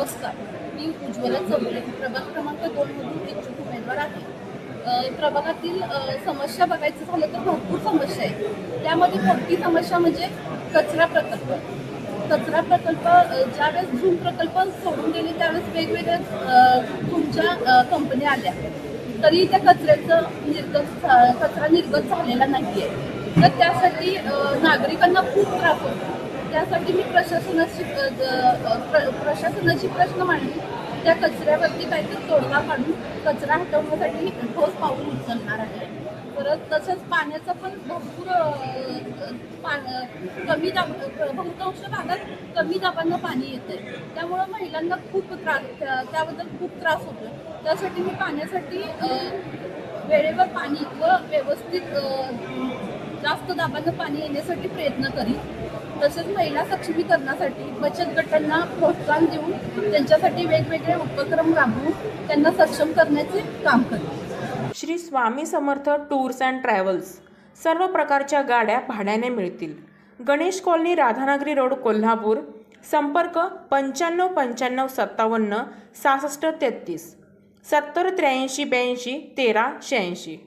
नमस्कार. मी उज्ज्वला चौगुले, प्रभाग क्रमांक 2 मधून इच्छुक उमेदवार आहे. प्रभागातील समस्या बघायचं झालं तर भरपूर समस्या आहेत. त्यामध्ये मोठी समस्या म्हणजे कचरा प्रकल्प. कचरा प्रकल्प ज्यावेळेस झूम प्रकल्प सोडून गेले त्यावेळेस वेगवेगळ्या तुमच्या कंपन्या आल्या, तरी त्या कचरा निर्गत झालेला नाही आहे. तर त्यासाठी नागरिकांना खूप त्रास होतो. त्यासाठी मी प्रशासनाची प्रश्न मांडली. त्या कचऱ्यावरती काहीतरी तोडगा काढून कचरा हटवण्यासाठी ठोस पाऊल उचलणार आहे. परत तसंच पाण्याचा पण भरपूर कमी बहुतांश भागात कमी दाबानं पाणी येते. त्यामुळं महिलांना खूप त्याबद्दल खूप त्रास होतो. त्यासाठी मी पाण्यासाठी वेळेवर पाणी व व्यवस्थित जास्त दाबानं पाणी येण्यासाठी प्रयत्न करीन. तसेच महिला सक्षमीकरणासाठी बचत गटांना प्रोत्साहन देऊन त्यांच्यासाठी वेगवेगळे उपक्रम राबवून त्यांना सक्षम करण्याचे काम करेन. Shri Swami Samarth tours and travels सर्व प्रकारच्या गाड्या भाड्याने मिळतील. Ganesh colony, Radhanagari road, Kolhapur. संपर्क 95 95 57 66 33 70 83 82 13 86.